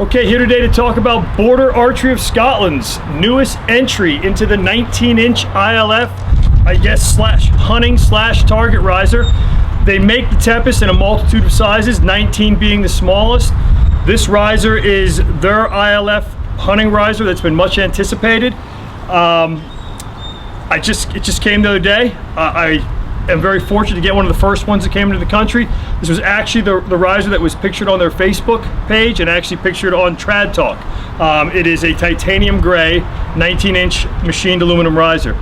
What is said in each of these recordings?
Okay, here today to talk about Border Archery of Scotland's newest entry into the 19-inch ILF, I guess, slash hunting slash target riser. They make the Tempest in a multitude of sizes, 19 being the smallest. This riser is their ILF hunting riser that's been much anticipated. It just came the other day. I am very fortunate to get one of the first ones that came into the country. This was actually the riser that was pictured on their Facebook page and actually pictured on Trad Talk. It is a titanium gray 19-inch machined aluminum riser.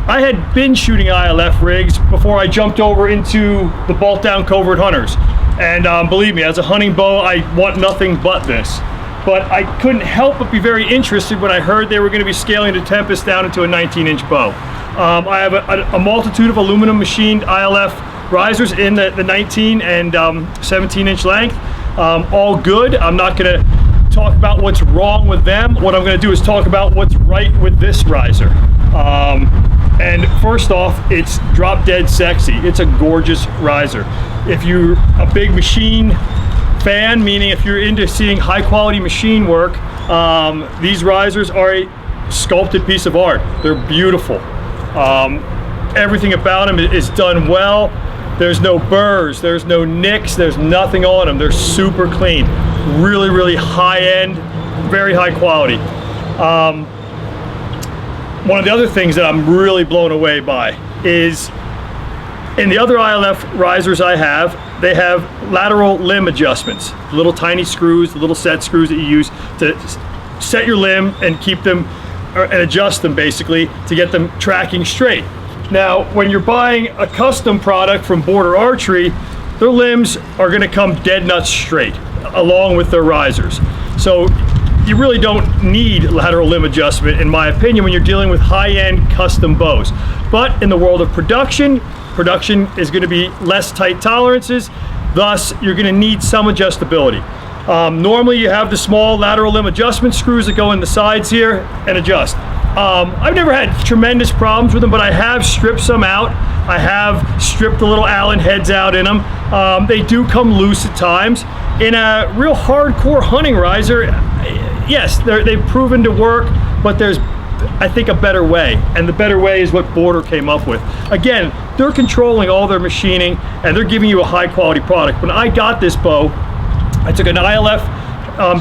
I had been shooting ILF rigs before I jumped over into the bolt down covert hunters. And believe me, as a hunting bow, I want nothing but this. But I couldn't help but be very interested when I heard they were going to be scaling the Tempest down into a 19-inch bow. I have a multitude of aluminum machined ILF risers in the 19 and 17-inch length. All good. I'm not going to talk about what's wrong with them. What I'm going to do is talk about what's right with this riser. And first off, it's drop dead sexy. It's a gorgeous riser. If you're a big machine fan, meaning if you're into seeing high quality machine work, these risers are a sculpted piece of art. They're beautiful. Everything about them is done well. There's no burrs, there's no nicks, there's nothing on them. They're super clean. Really, really high end, very high quality. One of the other things that I'm really blown away by is in the other ILF risers I have, they have lateral limb adjustments, little tiny screws, the little set screws that you use to set your limb and keep them and adjust them basically to get them tracking straight. Now, when you're buying a custom product from Border Archery, their limbs are going to come dead nuts straight along with their risers. So you really don't need lateral limb adjustment, in my opinion, when you're dealing with high-end custom bows. But in the world of production is going to be less tight tolerances, thus you're going to need some adjustability. Normally you have the small lateral limb adjustment screws that go in the sides here and adjust. I've never had tremendous problems with them, but I have stripped some out. I have stripped the little Allen heads out in them. They do come loose at times. In a real hardcore hunting riser, yes, they've proven to work, but there's, I think, a better way, and the better way is what Border came up with. Again, they're controlling all their machining, and they're giving you a high quality product. When I got this bow, I took an ILF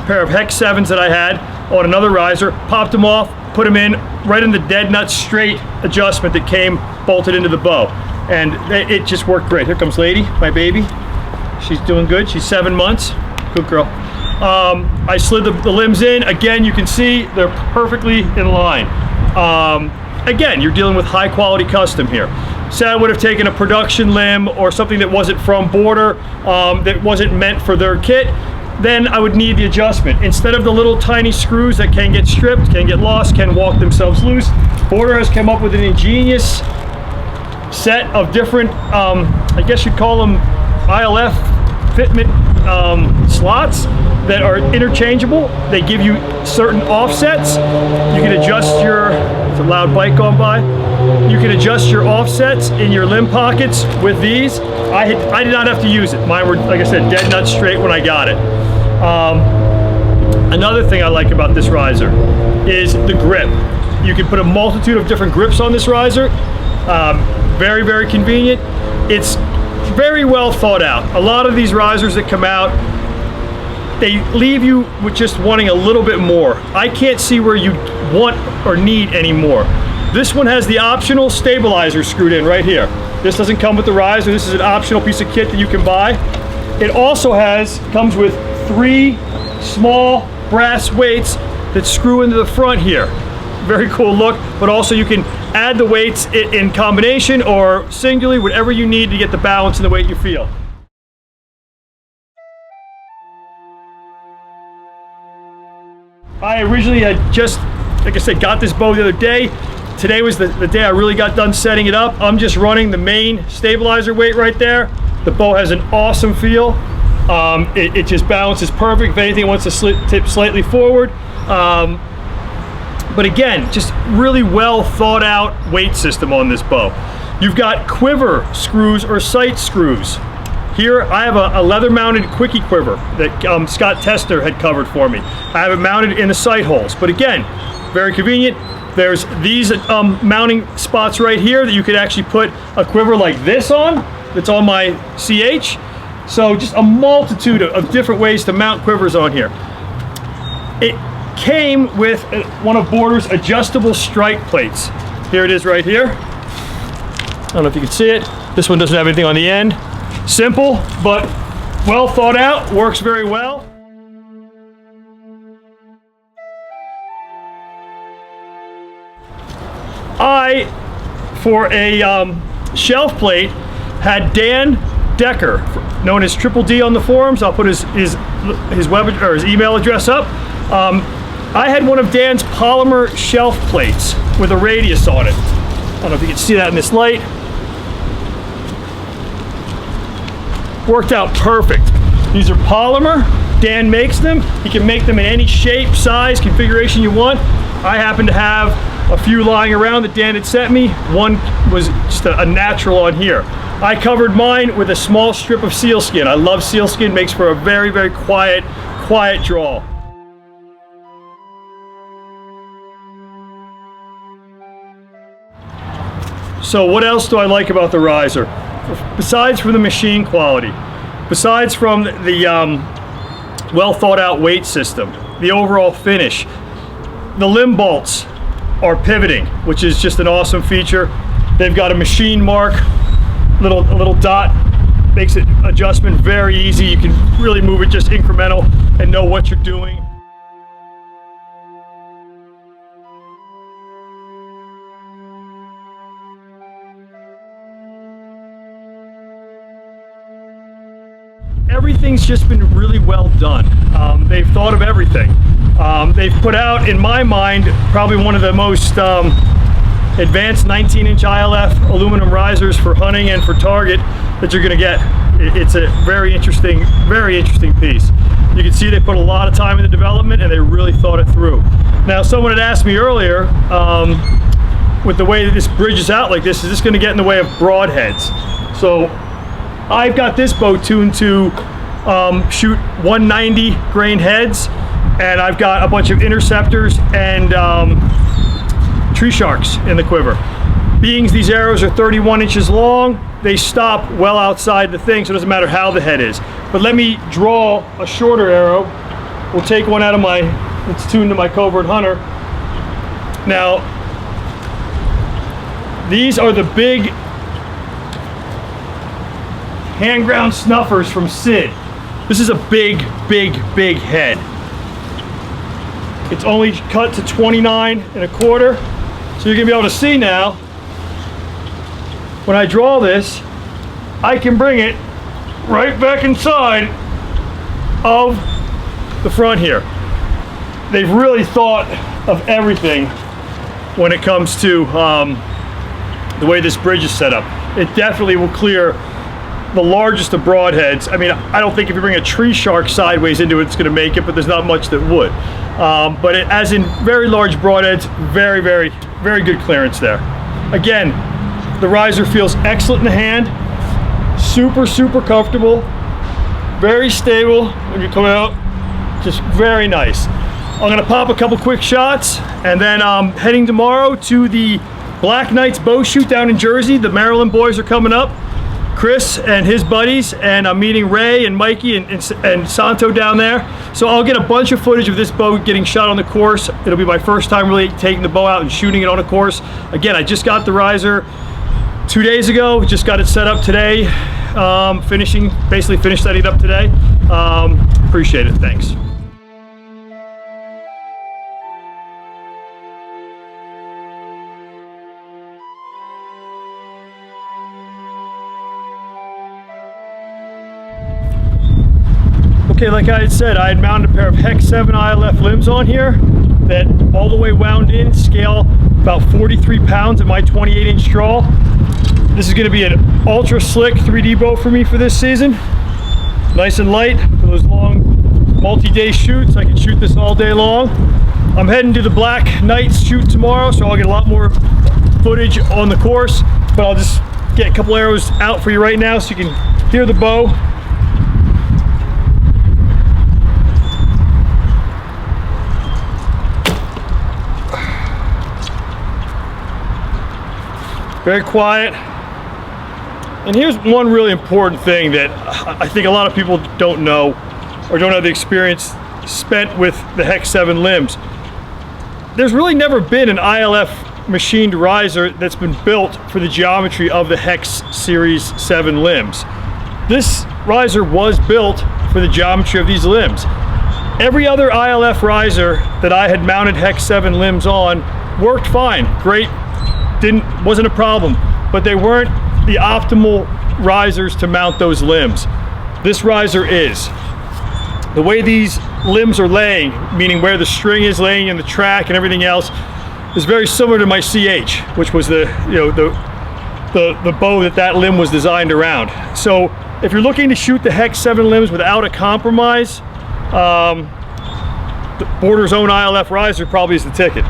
pair of Hex 7s that I had on another riser, popped them off, put them in right in the dead nut straight adjustment that came bolted into the bow, and it just worked great. Here comes Lady, my baby. She's doing good. She's 7 months. Good girl. I slid the limbs in. Again, you can see they're perfectly in line. Again, you're dealing with high quality custom here. Say I would have taken a production limb or something that wasn't from Border, that wasn't meant for their kit, then I would need the adjustment. Instead of the little tiny screws that can get stripped, can get lost, can walk themselves loose, Border has come up with an ingenious set of different, I guess you'd call them ILF fitment slots that are interchangeable. They give you certain offsets. You can adjust your, it's a loud bike going by. You can adjust your offsets in your limb pockets with these. I did not have to use it. Mine were, like I said, dead nut straight when I got it. Another thing I like about this riser is the grip. You can put a multitude of different grips on this riser. Very, very convenient. It's very well thought out. A lot of these risers that come out, they leave you with just wanting a little bit more. I can't see where you want or need any more. This one has the optional stabilizer screwed in right here. This doesn't come with the riser. This is an optional piece of kit that you can buy. It also comes with 3 small brass weights that screw into the front here. Very cool look, but also you can add the weights in combination or singularly, whatever you need to get the balance and the weight you feel. I originally had just, like I said, got this bow the other day. Today was the day I really got done setting it up. I'm just running the main stabilizer weight right there. The bow has an awesome feel. It just balances perfect. If anything, it wants to tip slightly forward. But again, just really well thought out weight system on this bow. You've got quiver screws or sight screws. Here I have a leather mounted quickie quiver that Scott Tester had covered for me. I have it mounted in the sight holes, but again, very convenient. There's these mounting spots right here that you could actually put a quiver like this on, that's on my CH. So just a multitude of different ways to mount quivers on here. It came with one of Border's adjustable strike plates. Here it is right here. I don't know if you can see it. This one doesn't have anything on the end. Simple, but well thought out, works very well. I, for a shelf plate, had Dan Decker, known as Triple D on the forums. I'll put his web or his email address up. I had one of Dan's polymer shelf plates with a radius on it. I don't know if you can see that in this light. Worked out perfect. These are polymer. Dan makes them. He can make them in any shape, size, configuration you want. I happen to have a few lying around that Dan had sent me. One was just a natural on here. I covered mine with a small strip of sealskin. I love sealskin, makes for a very, very quiet draw. So what else do I like about the riser? Besides from the machine quality, besides from the well thought out weight system, the overall finish, the limb bolts are pivoting, which is just an awesome feature. They've got a machine mark, a little dot, makes it adjustment very easy. You can really move it just incremental and know what you're doing. Everything's just been really well done. They've thought of everything. They've put out, in my mind, probably one of the most advanced 19-inch ILF aluminum risers for hunting and for target that you're going to get. It's a very interesting piece. You can see they put a lot of time in the development and they really thought it through. Now, someone had asked me earlier, with the way that this bridges out like this, is this going to get in the way of broadheads? So I've got this bow tuned to shoot 190 grain heads, and I've got a bunch of interceptors and tree sharks in the quiver. Being these arrows are 31 inches long, they stop well outside the thing, so it doesn't matter how the head is. But let me draw a shorter arrow. We'll take one out of my, it's tuned to my Covert Hunter. Now, these are the big hand ground snuffers from Sid. This is a big head. It's only cut to 29 1/4. So you're gonna be able to see now, when I draw this, I can bring it right back inside of the front here. They've really thought of everything when it comes to the way this bridge is set up. It definitely will clear the largest of broadheads. I mean, I don't think if you bring a tree shark sideways into it, it's gonna make it, but there's not much that would. But as in very large broadheads, very good clearance there. Again, the riser feels excellent in the hand, super comfortable, very stable when you come out, just very nice. I'm gonna pop a couple quick shots, and then I'm heading tomorrow to the Black Knights bow shoot down in Jersey. The Maryland boys are coming up, Chris and his buddies, and I'm meeting Ray and Mikey and Santo down there. So I'll get a bunch of footage of this bow getting shot on the course. It'll be my first time really taking the bow out and shooting it on a course. Again, I just got the riser 2 days ago, just got it set up today. Basically finished setting it up today. Appreciate it, thanks. Okay, like I had said, I had mounted a pair of Hex 7 ILF limbs on here that all the way wound in, scale about 43 pounds at my 28-inch draw. This is going to be an ultra slick 3D bow for me for this season. Nice and light for those long multi-day shoots. I can shoot this all day long. I'm heading to the Black Knights shoot tomorrow, so I'll get a lot more footage on the course, but I'll just get a couple arrows out for you right now so you can Hear the bow. Very quiet. And here's one really important thing that I think a lot of people don't know or don't have the experience spent with the Hex 7 limbs. There's really never been an ILF machined riser that's been built for the geometry of the Hex Series 7 limbs. This riser was built for the geometry of these limbs. Every other ILF riser that I had mounted Hex 7 limbs on worked fine, great, wasn't a problem, but they weren't the optimal risers to mount those limbs. This riser is. The way these limbs are laying, meaning where the string is laying in the track and everything else, is very similar to my CH, which was the bow that limb was designed around. So if you're looking to shoot the Hex 7 limbs without a compromise, the Border's own ILF riser probably is the ticket.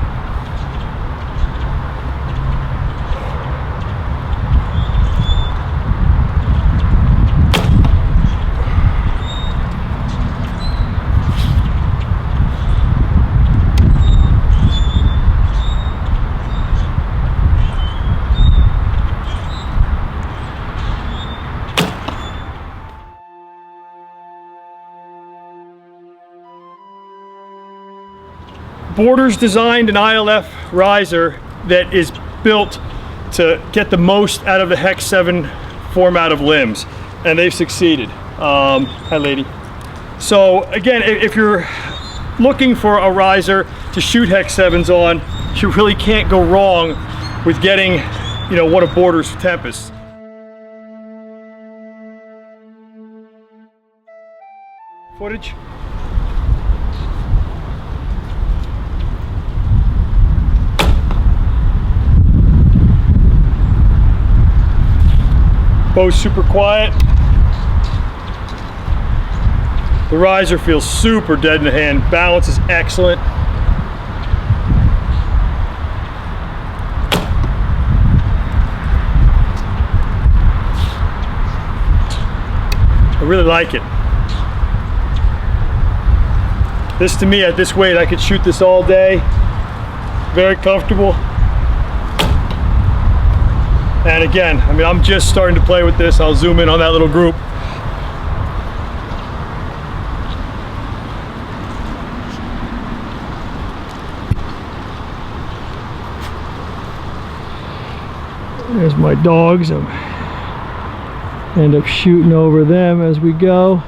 Border's designed an ILF riser that is built to get the most out of the Hex 7 format of limbs, and they've succeeded. Hi lady. So again, if you're looking for a riser to shoot Hex 7s on, you really can't go wrong with getting, one of Border's Tempests. Footage. Bow's super quiet. The riser feels super dead in the hand. Balance is excellent. I really like it. This, to me, at this weight, I could shoot this all day. Very comfortable. And again, I'm just starting to play with this. I'll zoom in on that little group. There's my dogs. I end up shooting over them as we go.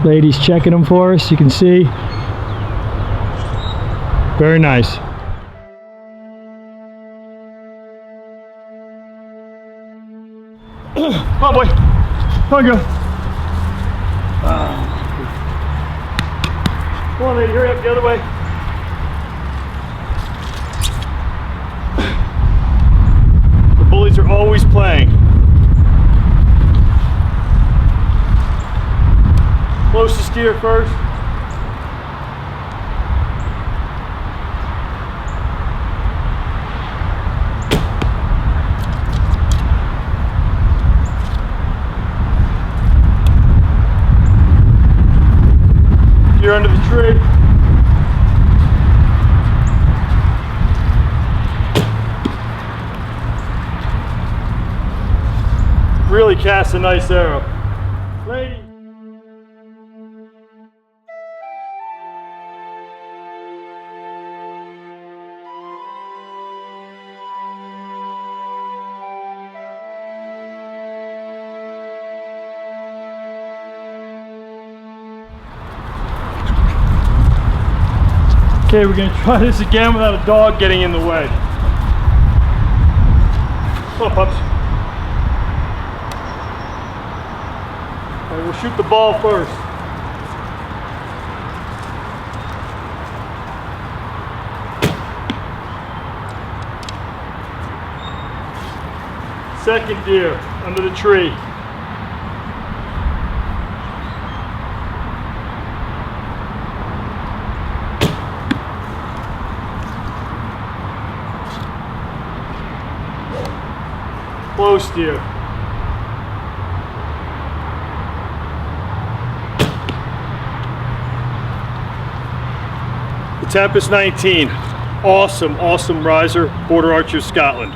Lady's checking them for us, you can see. Very nice. Come on, boy. Come on, girl. Come on, lady, hurry up the other way. The bullies are always playing. Closest steer first. Steer under the tree. Really casts a nice arrow. Lady. Okay, we're going to try this again without a dog getting in the way. Come on, pups. All right, we'll shoot the ball first. Second deer under the tree. close to you. The Tempest 19. Awesome, awesome riser, Border Archery Scotland.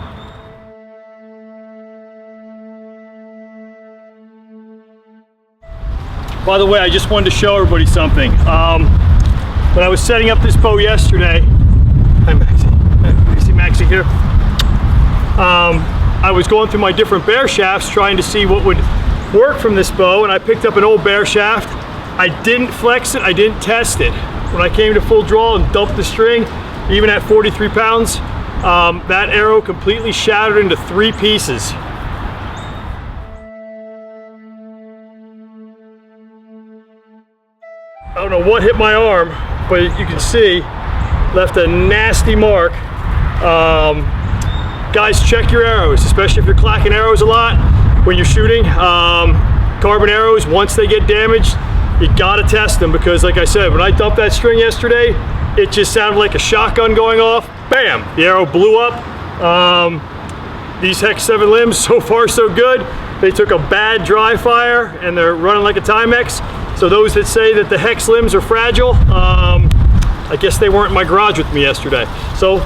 By the way, I just wanted to show everybody something. When I was setting up this bow yesterday, hi Maxie, you see Maxie here? I was going through my different bear shafts trying to see what would work from this bow, and I picked up an old bear shaft. I didn't flex it, I didn't test it. When I came to full draw and dumped the string, even at 43 pounds, that arrow completely shattered into 3 pieces. I don't know what hit my arm, but you can see, left a nasty mark. Guys, check your arrows, especially if you're clacking arrows a lot when you're shooting. Carbon arrows, once they get damaged, you gotta test them, because like I said, when I dumped that string yesterday, it just sounded like a shotgun going off. Bam, the arrow blew up. These Hex 7 limbs, so far so good. They took a bad dry fire and they're running like a Timex. So those that say that the Hex limbs are fragile, I guess they weren't in my garage with me yesterday. So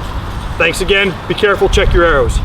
thanks again, be careful, check your arrows.